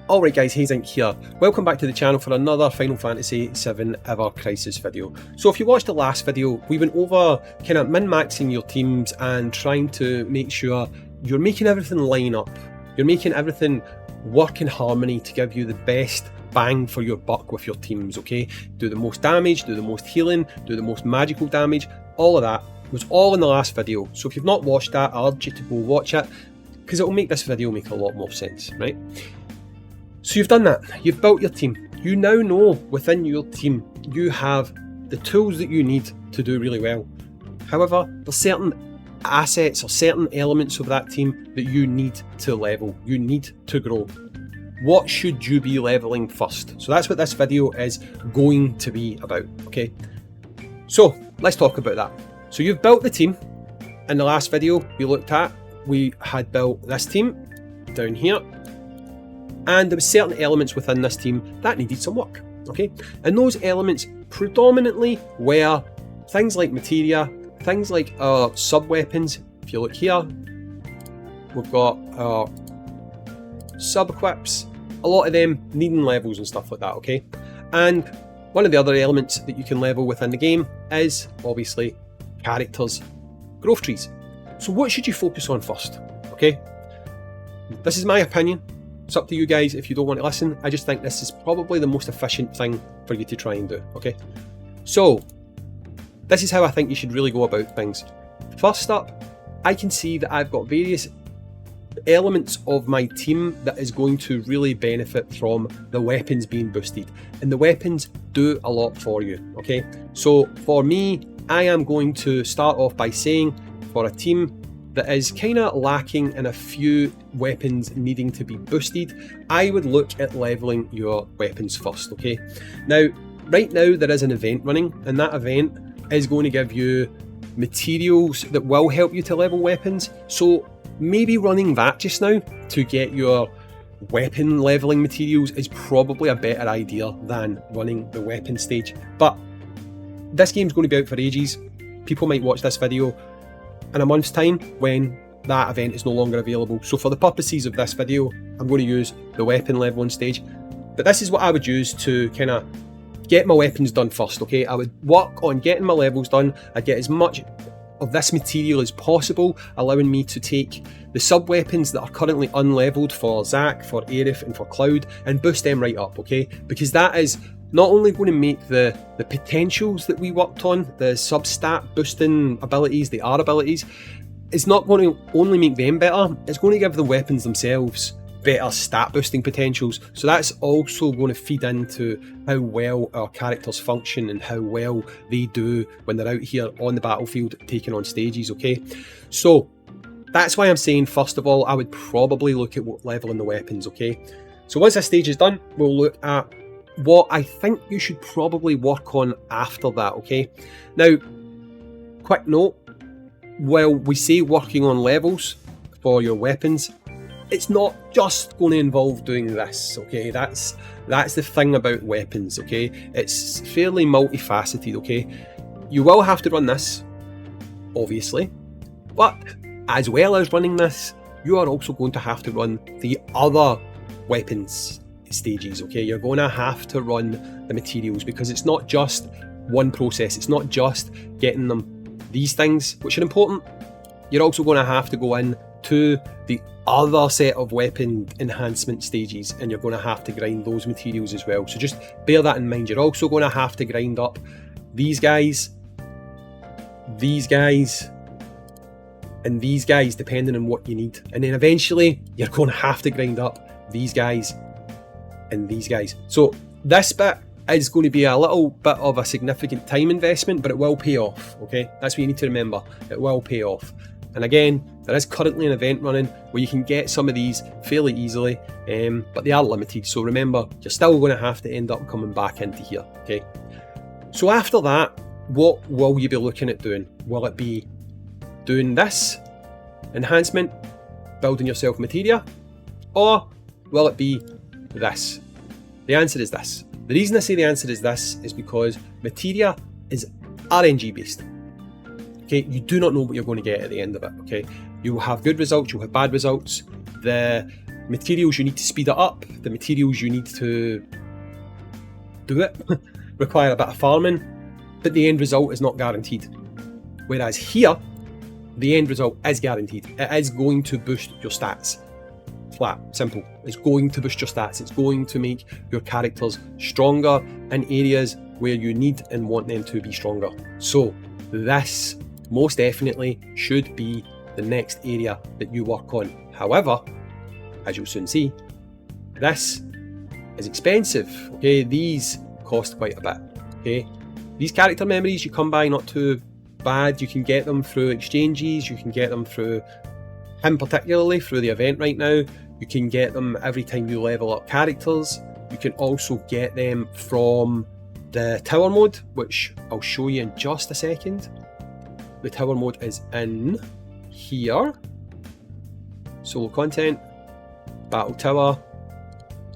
Alright guys, Hazink here. Welcome back to the channel for another Final Fantasy VII Ever Crisis video. So if you watched the last video, we went over kind of min-maxing your teams and trying to make sure you're making everything line up. You're making everything work in harmony to give you the best bang for your buck with your teams, okay? Do the most damage, do the most healing, do the most magical damage, all of that was all in the last video. So if you've not watched that, I urge you to go watch it because it will make this video make a lot more sense, right? So you've done that, you've built your team. You now know within your team you have the tools that you need to do really well. However, there's certain assets or certain elements of that team that you need to level, you need to grow. What should you be leveling first? So that's what this video is going to be about, okay? So let's talk about that. So you've built the team. In the last video we looked at, we had built this team down here. And there were certain elements within this team that needed some work, okay? And those elements predominantly were things like materia, things like our sub-weapons. If you look here, we've got our sub-equips, a lot of them needing levels and stuff like that, okay? And one of the other elements that you can level within the game is, obviously, characters' growth trees. So what should you focus on first, okay? This is my opinion. It's up to you guys if you don't want to listen. I just think this is probably the most efficient thing for you to try and do, okay? So, this is how I think you should really go about things. First up, I can see that I've got various elements of my team that is going to really benefit from the weapons being boosted. And the weapons do a lot for you, okay? So, for me, I am going to start off by saying, for a team that is kind of lacking in a few weapons needing to be boosted, I would look at leveling your weapons first, okay? Now, right now there is an event running, and that event is going to give you materials that will help you to level weapons, so maybe running that just now to get your weapon leveling materials is probably a better idea than running the weapon stage. But this game's going to be out for ages. People might watch this video in a month's time when that event is no longer available. So for the purposes of this video, I'm going to use the weapon leveling stage. But this is what I would use to kind of get my weapons done first, okay? I would work on getting my levels done. I'd get as much of this material as possible, allowing me to take the sub-weapons that are currently unleveled for Zack, for Aerith and for Cloud and boost them right up, okay? Because that is not only going to make the potentials that we worked on, the sub-stat boosting abilities, the R abilities, it's not going to only make them better, it's going to give the weapons themselves better stat boosting potentials. So that's also going to feed into how well our characters function and how well they do when they're out here on the battlefield taking on stages, okay? So that's why I'm saying, first of all, I would probably look at leveling the weapons, okay? So once this stage is done, we'll look at what I think you should probably work on after that, okay? Now, quick note, while we say working on levels for your weapons, it's not just going to involve doing this, okay? That's the thing about weapons, okay? It's fairly multifaceted, okay? You will have to run this, obviously, but as well as running this, you are also going to have to run the other weapons stages, okay? You're going to have to run the materials because it's not just one process. It's not just getting them these things, which are important. You're also going to have to go in to the other set of weapon enhancement stages, and you're going to have to grind those materials as well. So just bear that in mind. You're also going to have to grind up these guys, and these guys, depending on what you need. And then eventually you're going to have to grind up these guys and these guys. So this bit is going to be a little bit of a significant time investment, but it will pay off, okay? That's what you need to remember. It will pay off. And again, there is currently an event running where you can get some of these fairly easily, but they are limited. So remember, you're still going to have to end up coming back into here, okay? So after that, what will you be looking at doing? Will it be doing this enhancement, building yourself materia, or will it be this? The answer is this. The reason I say the answer is this is because materia is RNG based. Okay, you do not know what you're going to get at the end of it, okay? You will have good results, you'll have bad results. The materials you need to speed it up, the materials you need to do it, require a bit of farming, but the end result is not guaranteed. Whereas here, the end result is guaranteed. It is going to boost your stats. Flat, simple. It's going to boost your stats. It's going to make your characters stronger in areas where you need and want them to be stronger. So this most definitely should be the next area that you work on. However, as you'll soon see, this is expensive. Okay, these cost quite a bit. Okay, these character memories you come by not too bad. You can get them through exchanges. You can get them through him particularly through the event right now. You can get them every time you level up characters. You can also get them from the tower mode, which I'll show you in just a second. The tower mode is in here. Solo content, battle tower.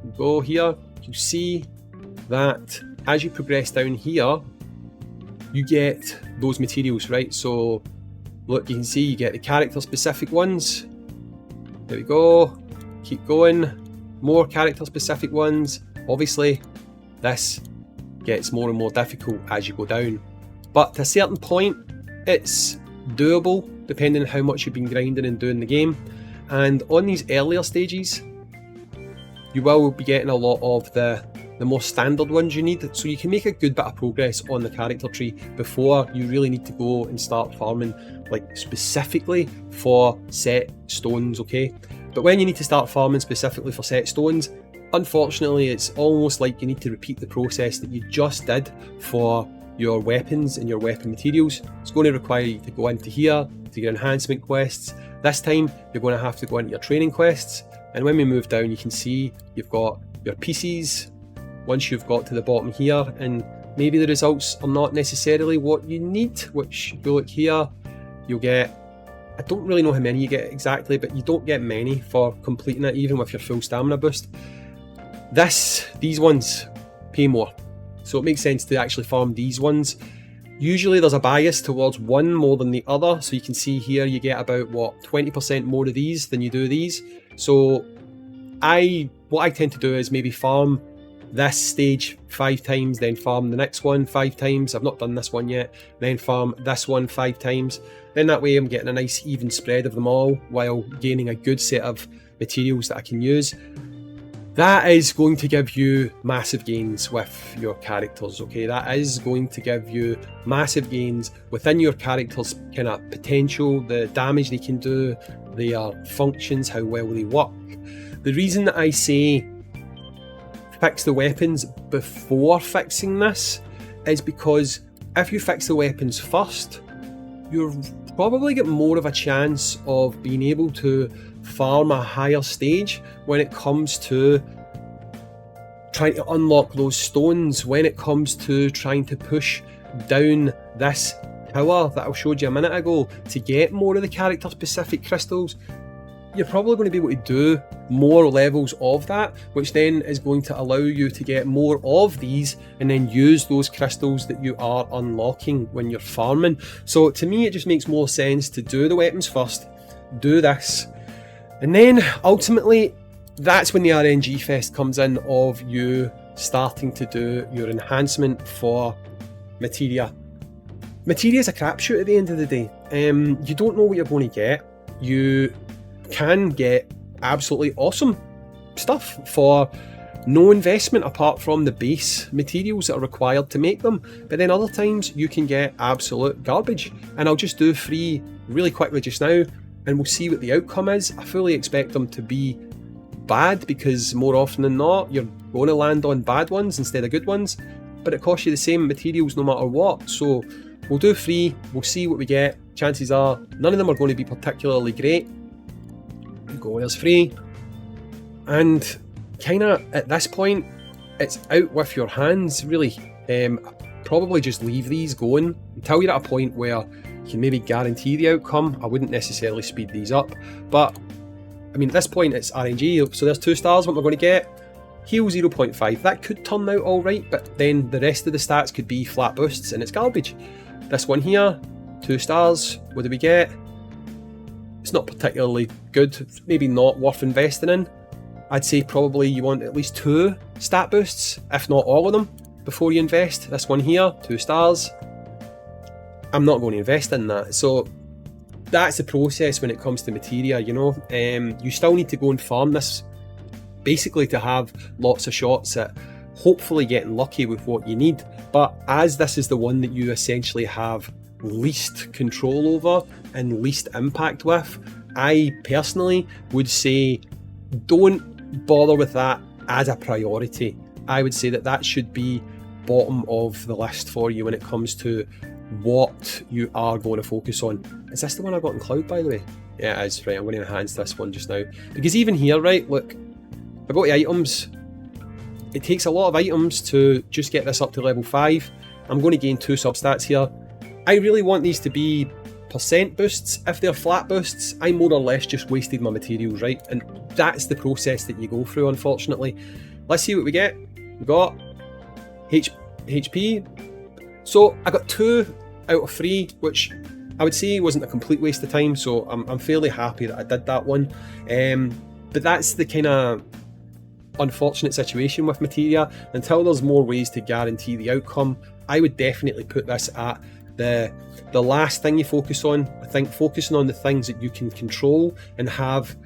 You go here, you see that as you progress down here, you get those materials, right? So look, you can see you get the character specific ones. There we go. Keep going. More character specific ones. Obviously, this gets more and more difficult as you go down. But to a certain point, it's doable depending on how much you've been grinding and doing the game. And on these earlier stages, you will be getting a lot of the more standard ones you need, so you can make a good bit of progress on the character tree before you really need to go and start farming like specifically for set stones, okay? But when you need to start farming specifically for set stones, unfortunately it's almost like you need to repeat the process that you just did for your weapons and your weapon materials. It's going to require you to go into here to your enhancement quests. This time you're going to have to go into your training quests, and when we move down you can see you've got your pieces. Once you've got to the bottom here, and maybe the results are not necessarily what you need, which if you look here, you'll get, I don't really know how many you get exactly, but you don't get many for completing it, even with your full stamina boost. These ones pay more, so it makes sense to actually farm these ones. Usually there's a bias towards one more than the other, so you can see here you get about, what, 20% more of these than you do these. So what I tend to do is maybe farm this stage 5 times, then farm the next one 5 times. I've not done this one yet. Then farm this one 5 times. Then that way I'm getting a nice even spread of them all while gaining a good set of materials that I can use. That is going to give you massive gains with your characters, okay? That is going to give you massive gains within your characters' kind of potential, the damage they can do, their functions, how well they work. The reason that I say fix the weapons before fixing this is because if you fix the weapons first, you'll probably get more of a chance of being able to farm a higher stage when it comes to trying to unlock those stones, when it comes to trying to push down this tower that I showed you a minute ago to get more of the character specific crystals. You're probably going to be able to do more levels of that, which then is going to allow you to get more of these and then use those crystals that you are unlocking when you're farming. So to me it just makes more sense to do the weapons first, do this, and then ultimately that's when the RNG fest comes in of you starting to do your enhancement for materia. Materia is a crapshoot at the end of the day. You don't know what you're going to get. You can get absolutely awesome stuff for no investment apart from the base materials that are required to make them, but then other times you can get absolute garbage. And I'll just do 3 really quickly just now and we'll see what the outcome is. I fully expect them to be bad because more often than not you're going to land on bad ones instead of good ones, but it costs you the same materials no matter what. So we'll do 3, we'll see what we get. Chances are none of them are going to be particularly great. Go as 3, and kind of at this point it's out with your hands really. Probably just leave these going until you're at a point where you can maybe guarantee the outcome. I wouldn't necessarily speed these up, but I mean at this point it's RNG, so there's 2 stars what we're going to get. Heal 0.5, that could turn out alright, but then the rest of the stats could be flat boosts and it's garbage. This one here, 2 stars, what do we get? It's not particularly good, maybe not worth investing in. I'd say probably you want at least 2 stat boosts, if not all of them, before you invest. This one here, 2 stars. I'm not going to invest in that. So that's the process when it comes to materia, you know. You still need to go and farm this, basically to have lots of shots at hopefully getting lucky with what you need. But as this is the one that you essentially have least control over and least impact with, I personally would say don't bother with that as a priority. I would say that that should be bottom of the list for you when it comes to what you are going to focus on. Is this the one I got in Cloud, by the way? Yeah, it is. Right, I'm going to enhance this one just now. Because even here, right, look, I go to items. It takes a lot of items to just get this up to level 5. I'm going to gain 2 substats here. I really want these to be percent boosts. If they're flat boosts, I more or less just wasted my materials, right? And that's the process that you go through, unfortunately. Let's see what we get. We got HP. So I got 2 out of 3, which I would say wasn't a complete waste of time, so I'm fairly happy that I did that one. But that's the kind of unfortunate situation with materia. Until there's more ways to guarantee the outcome, I would definitely put this at the last thing you focus on. I think focusing on the things that you can control and have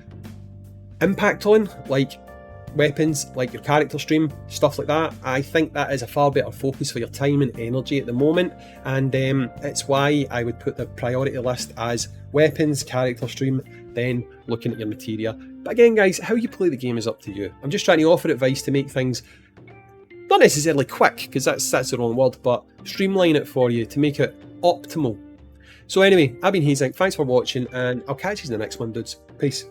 impact on, like weapons, like your character stream, stuff like that, I think that is a far better focus for your time and energy at the moment, and it's why I would put the priority list as weapons, character stream, then looking at your materia. But again guys, how you play the game is up to you. I'm just trying to offer advice to make things not necessarily quick, because that's the wrong word, but streamline it for you to make it optimal. So anyway, I've been Hazing, thanks for watching, and I'll catch you in the next one, dudes. Peace.